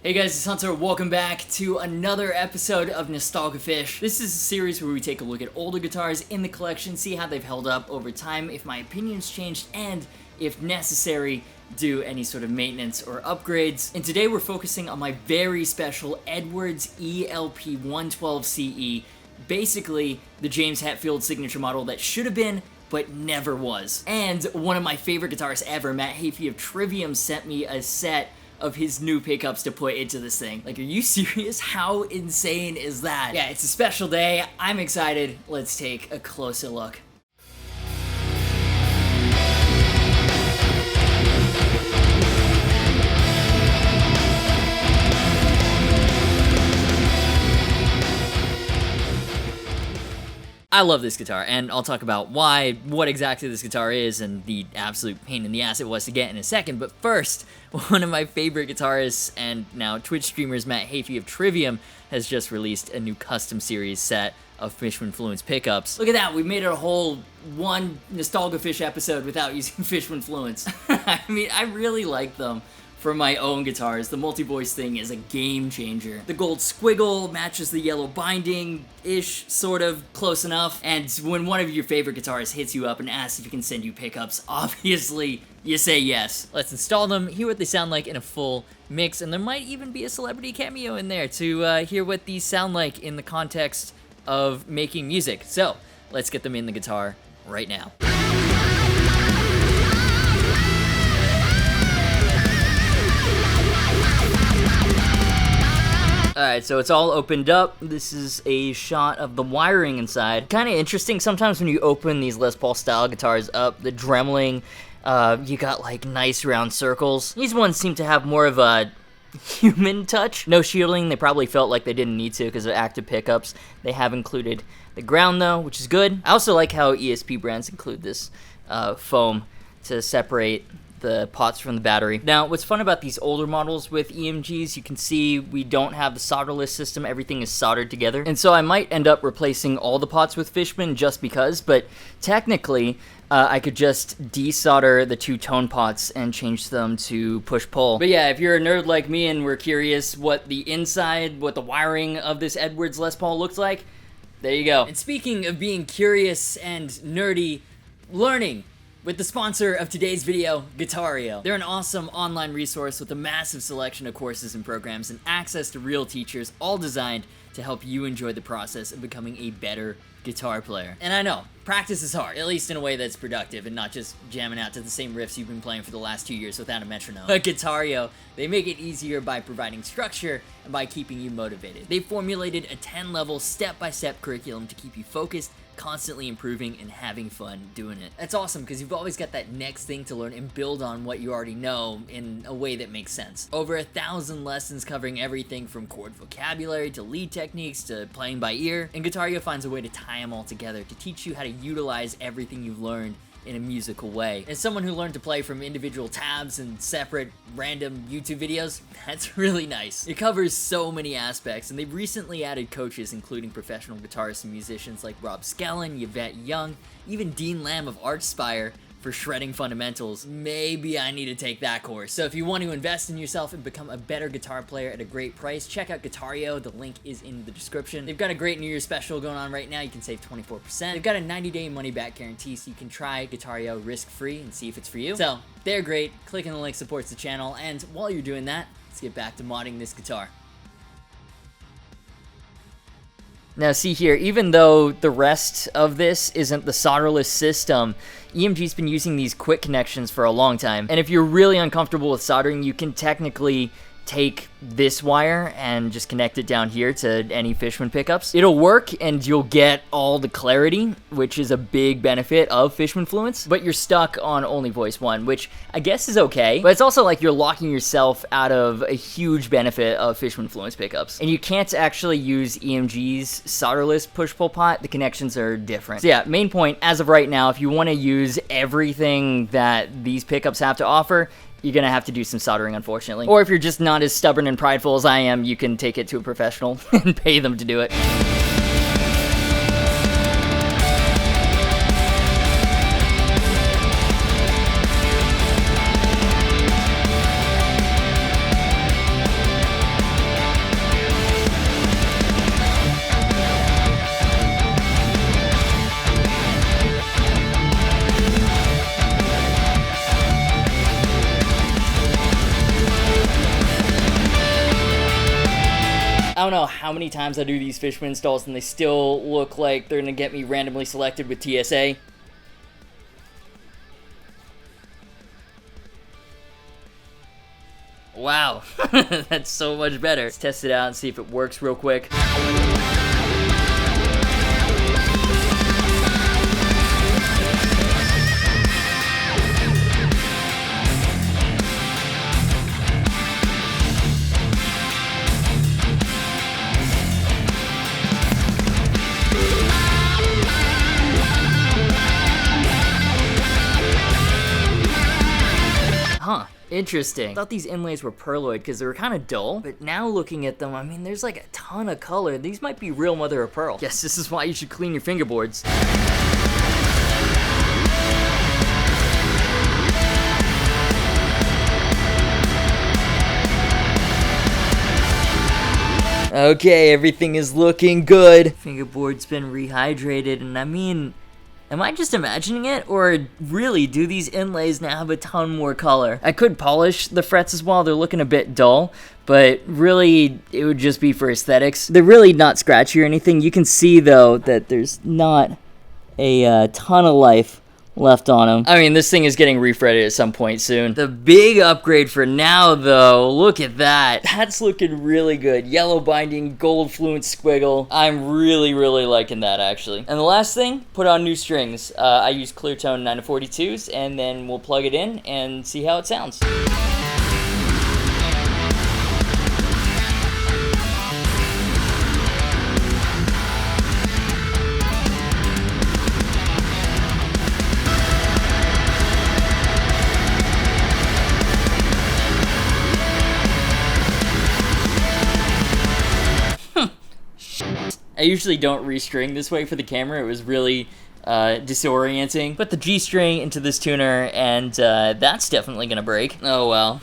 Hey guys, it's Hunter. Welcome back to another episode of NOSTALgufish. This is a series where we take a look at older guitars in the collection, see how they've held up over time, if my opinion's changed, and if necessary, do any sort of maintenance or upgrades. And today we're focusing on my very special Edwards ELP-112CE, basically the James Hetfield signature model that should have been, but never was. And one of my favorite guitarists ever, Matt Heafy of Trivium, sent me a set of his new pickups to put into this thing. Like, are you serious? How insane is that? Yeah, it's a special day. I'm excited. Let's take a closer look. I love this guitar, and I'll talk about why, what exactly this guitar is, and the absolute pain in the ass it was to get in a second. But first, one of my favorite guitarists and now Twitch streamers, Matt Heafy of Trivium, has just released a new custom series set of Fishman Fluence pickups. Look at that, we made it a whole one NOSTALgufish episode without using Fishman Fluence. I mean, I really like them. For my own guitars, the multi-voice thing is a game changer. The gold squiggle matches the yellow binding-ish, sort of, close enough. And when one of your favorite guitarists hits you up and asks if you can send you pickups, obviously, you say yes. Let's install them, hear what they sound like in a full mix, and there might even be a celebrity cameo in there to hear what these sound like in the context of making music. So, let's get them in the guitar right now. Alright, so it's all opened up. This is a shot of the wiring inside. Kind of interesting, sometimes when you open these Les Paul style guitars up, the dremeling, you got like nice round circles. These ones seem to have more of a human touch. No shielding, they probably felt like they didn't need to because of active pickups. They have included the ground though, which is good. I also like how ESP brands include this foam to separate the pots from the battery. Now, what's fun about these older models with EMGs, you can see we don't have the solderless system, everything is soldered together. And so I might end up replacing all the pots with Fishman just because, but technically, I could just desolder the two tone pots and change them to push-pull. But yeah, if you're a nerd like me and we're curious what the inside, what the wiring of this Edwards Les Paul looks like, there you go. And speaking of being curious and nerdy, learning with the sponsor of today's video, Guitario. They're an awesome online resource with a massive selection of courses and programs and access to real teachers, all designed to help you enjoy the process of becoming a better guitar player. And I know, practice is hard, at least in a way that's productive and not just jamming out to the same riffs you've been playing for the last 2 years without a metronome. But Guitario, they make it easier by providing structure and by keeping you motivated. They've formulated a 10-level step-by-step curriculum to keep you focused, constantly improving, and having fun doing it. That's awesome because you've always got that next thing to learn and build on what you already know in a way that makes sense. Over 1,000 lessons covering everything from chord vocabulary to lead techniques to playing by ear, and Guitario finds a way to tie them all together to teach you how to utilize everything you've learned in a musical way. As someone who learned to play from individual tabs and separate random YouTube videos, that's really nice. It covers so many aspects, and they've recently added coaches including professional guitarists and musicians like Rob Skellen, Yvette Young, even Dean Lamb of Archspire for shredding fundamentals. Maybe I need to take that course. So if you want to invest in yourself and become a better guitar player at a great price, check out Guitario. The link is in the description. They've got a great New Year's special going on right now. You can save 24%. They've got a 90-day money-back guarantee, so you can try Guitario risk-free and see if it's for you. So they're great. Clicking the link supports the channel. And while you're doing that, let's get back to modding this guitar. Now see here, even though the rest of this isn't the solderless system, EMG's been using these quick connections for a long time. And if you're really uncomfortable with soldering, you can technically take this wire and just connect it down here to any Fishman pickups. It'll work and you'll get all the clarity, which is a big benefit of Fishman Fluence, but you're stuck on only voice one, which I guess is okay, but it's also like you're locking yourself out of a huge benefit of Fishman Fluence pickups. And you can't actually use EMG's solderless push-pull pot. The connections are different. So yeah, main point, as of right now, if you want to use everything that these pickups have to offer, you're gonna have to do some soldering, unfortunately. Or if you're just not as stubborn and prideful as I am, you can take it to a professional and pay them to do it. I don't know how many times I do these Fishman installs and they still look like they're gonna get me randomly selected with TSA. Wow, that's so much better. Let's test it out and see if it works real quick. Huh, interesting. I thought these inlays were perloid because they were kind of dull, but now looking at them, I mean, there's like a ton of color. These might be real mother of pearl. Guess this is why you should clean your fingerboards. Okay, everything is looking good. Fingerboard's been rehydrated, and I mean, am I just imagining it, or really do these inlays now have a ton more color? I could polish the frets as well, they're looking a bit dull, but really it would just be for aesthetics. They're really not scratchy or anything. You can see though that there's not a ton of life left on them. I mean, this thing is getting refretted at some point soon. The big upgrade for now though, look at that. That's looking really good. Yellow binding, gold Fluence squiggle. I'm really liking that actually. And the last thing, put on new strings. I use clear tone 942s and then we'll plug it in and see how it sounds. I usually don't restring this way for the camera. It was really disorienting. Put the G string into this tuner and that's definitely gonna break. Oh well.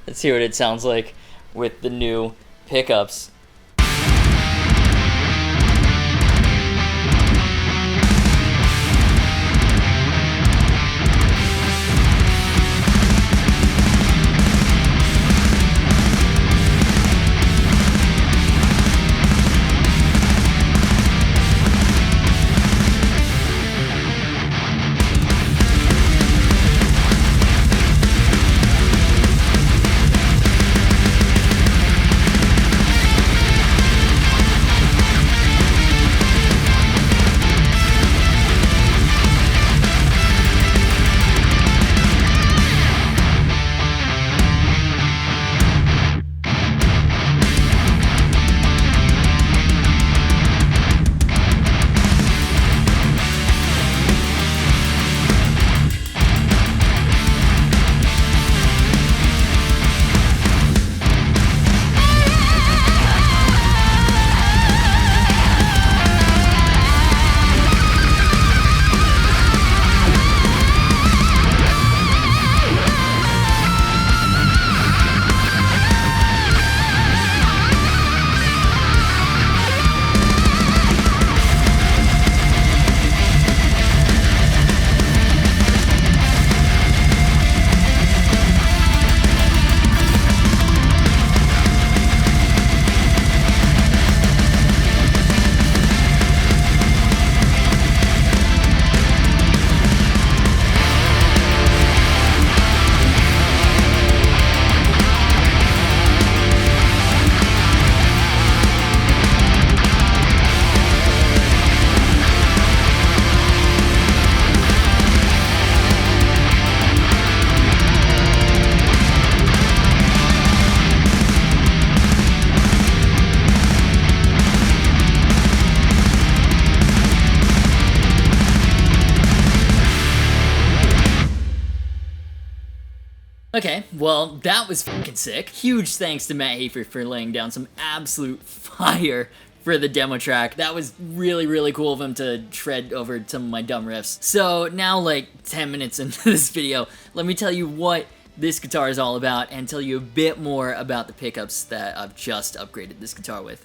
Let's see what it sounds like with the new pickups. Okay, well, that was fucking sick. Huge thanks to Matt Heafy for laying down some absolute fire for the demo track. That was really cool of him to shred over some of my dumb riffs. So now, like 10 minutes into this video, let me tell you what this guitar is all about and tell you a bit more about the pickups that I've just upgraded this guitar with.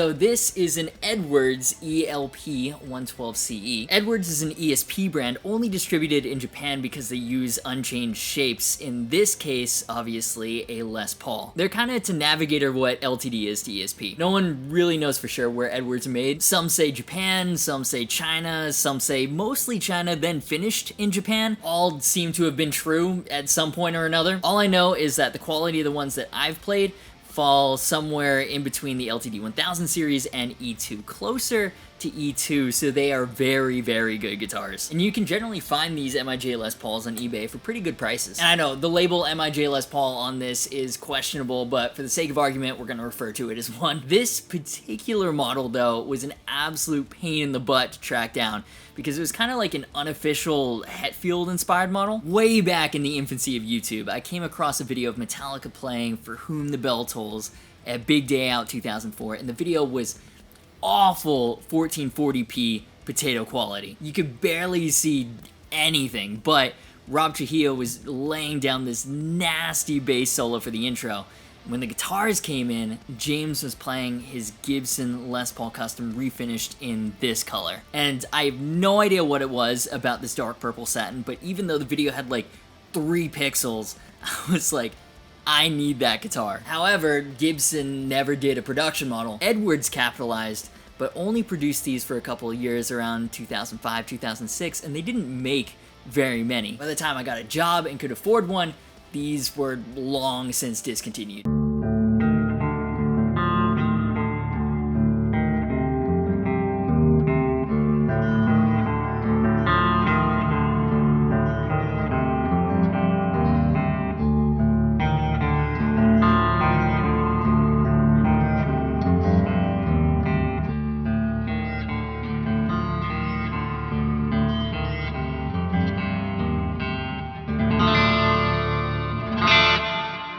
So this is an Edwards ELP-112CE. Edwards is an ESP brand only distributed in Japan because they use unchanged shapes. In this case, obviously, a Les Paul. They're kind of to navigator what LTD is to ESP. No one really knows for sure where Edwards are made. Some say Japan, some say China, some say mostly China, then finished in Japan. All seem to have been true at some point or another. All I know is that the quality of the ones that I've played fall somewhere in between the LTD 1000 series and E2, closer to E2, so they are very, very good guitars. And you can generally find these MIJ Les Pauls on eBay for pretty good prices. And I know, the label MIJ Les Paul on this is questionable, but for the sake of argument, we're gonna refer to it as one. This particular model, though, was an absolute pain in the butt to track down, because it was kind of like an unofficial Hetfield-inspired model. Way back in the infancy of YouTube, I came across a video of Metallica playing For Whom the Bell Tolls at Big Day Out 2004, and the video was awful 1440p potato quality. You could barely see anything, but Rob Trujillo was laying down this nasty bass solo for the intro. When the guitars came in, James was playing his Gibson Les Paul Custom refinished in this color. And I have no idea what it was about this dark purple satin, but even though the video had like 3 pixels, I was like, I need that guitar. However, Gibson never did a production model. Edwards capitalized, but only produced these for a couple of years around 2005, 2006, and they didn't make very many. By the time I got a job and could afford one, these were long since discontinued.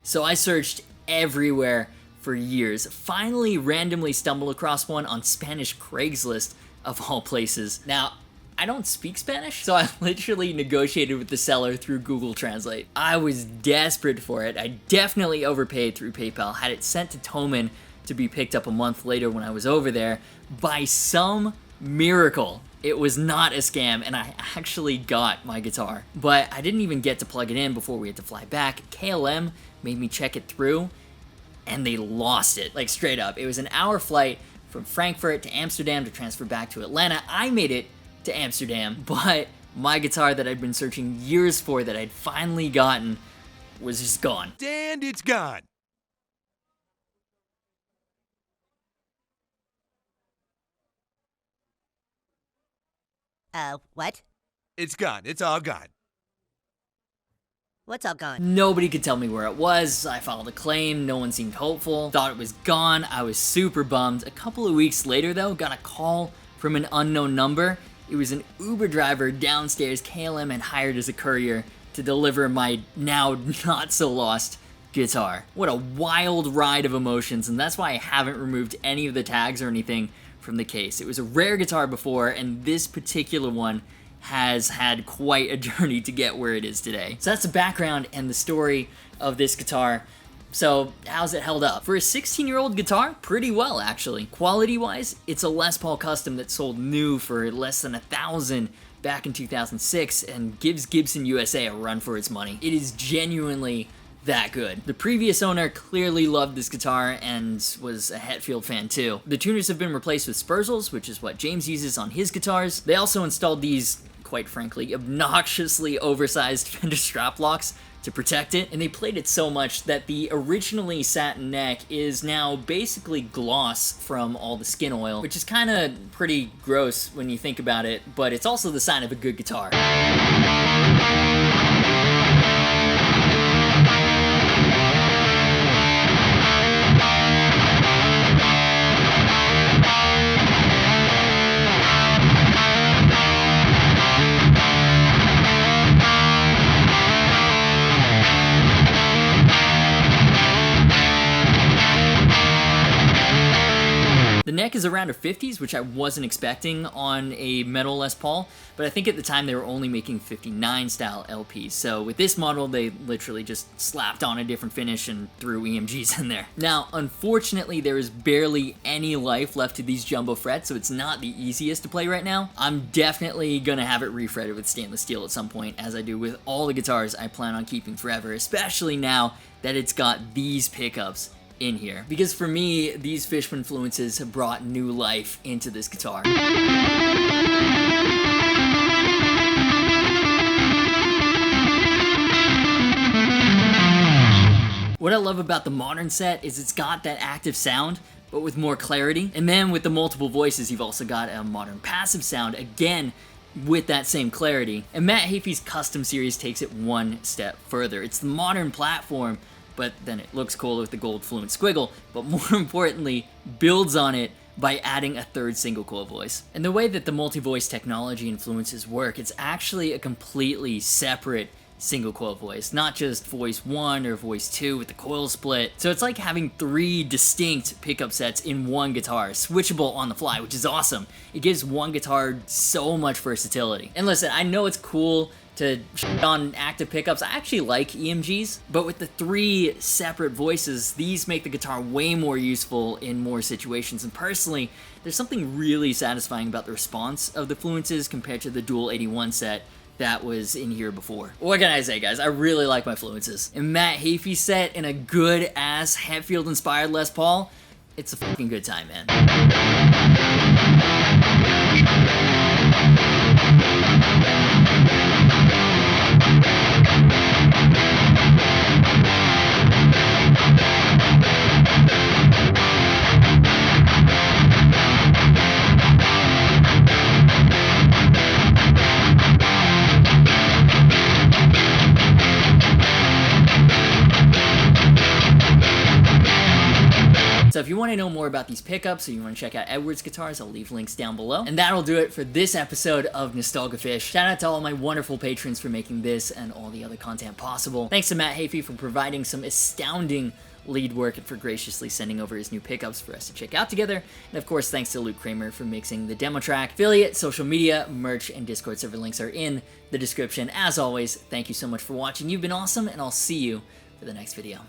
So I searched everywhere for years, finally randomly stumbled across one on Spanish Craigslist, of all places. Now, I don't speak Spanish, so I literally negotiated with the seller through Google Translate. I was desperate for it. I definitely overpaid through PayPal, had it sent to Toman to be picked up a month later when I was over there. By some miracle, it was not a scam, and I actually got my guitar. But I didn't even get to plug it in before we had to fly back. KLM made me check it through, and they lost it, like straight up. It was an hour flight from Frankfurt to Amsterdam to transfer back to Atlanta. I made it to Amsterdam, but my guitar that I'd been searching years for, that I'd finally gotten, was just gone. And it's gone. What? It's gone. It's all gone. What's all gone? Nobody could tell me where it was. I filed a claim, no one seemed hopeful. Thought it was gone, I was super bummed. A couple of weeks later though, got a call from an unknown number. It was an Uber driver downstairs KLM had hired as a courier to deliver my now not so lost guitar. What a wild ride of emotions, and that's why I haven't removed any of the tags or anything from the case. It was a rare guitar before, and this particular one has had quite a journey to get where it is today. So that's the background and the story of this guitar. So how's it held up? For a 16-year-old guitar, pretty well actually. Quality-wise, it's a Les Paul Custom that sold new for less than $1,000 back in 2006 and gives Gibson USA a run for its money. It is genuinely that good. The previous owner clearly loved this guitar and was a Hetfield fan too. The tuners have been replaced with Spurzels, which is what James uses on his guitars. They also installed these, quite frankly, obnoxiously oversized Fender strap locks to protect it, and they played it so much that the originally satin neck is now basically gloss from all the skin oil, which is kind of pretty gross when you think about it, but it's also the sign of a good guitar. The The neck is around a 50s, which I wasn't expecting on a metal Les Paul, but I think at the time they were only making 59 style LPs, so with this model they literally just slapped on a different finish and threw EMGs in there. Now, unfortunately, there is barely any life left to these jumbo frets, so it's not the easiest to play right now. I'm definitely gonna have it refretted with stainless steel at some point, as I do with all the guitars I plan on keeping forever, especially now that it's got these pickups in here. Because for me, these Fishman Fluences have brought new life into this guitar. What I love about the modern set is it's got that active sound, but with more clarity. And then with the multiple voices, you've also got a modern passive sound, again, with that same clarity. And Matt Heafy's custom series takes it one step further. It's the modern platform, but then it looks cool with the gold Fluence squiggle, but more importantly, builds on it by adding a third single coil voice. And the way that the multi-voice technology in Fluences work, it's actually a completely separate single coil voice, not just voice 1 or voice 2 with the coil split. So it's like having 3 distinct pickup sets in one guitar, switchable on the fly, which is awesome. It gives one guitar so much versatility. And listen, I know it's cool to shit on active pickups. I actually like EMGs, but with the 3 separate voices, these make the guitar way more useful in more situations. And personally, there's something really satisfying about the response of the Fluences compared to the dual 81 set that was in here before. What can I say, guys? I really like my Fluences. And Matt Heafy set in a good-ass Hetfield inspired Les Paul, it's a fucking good time, man. So if you want to know more about these pickups or you want to check out Edwards guitars, I'll leave links down below. And that'll do it for this episode of NOSTALgufish. Shout out to all my wonderful patrons for making this and all the other content possible. Thanks to Matt Heafy for providing some astounding lead work and for graciously sending over his new pickups for us to check out together. And of course, thanks to lkramer for mixing the demo track. Affiliate, social media, merch, and Discord server links are in the description. As always, thank you so much for watching. You've been awesome, and I'll see you for the next video.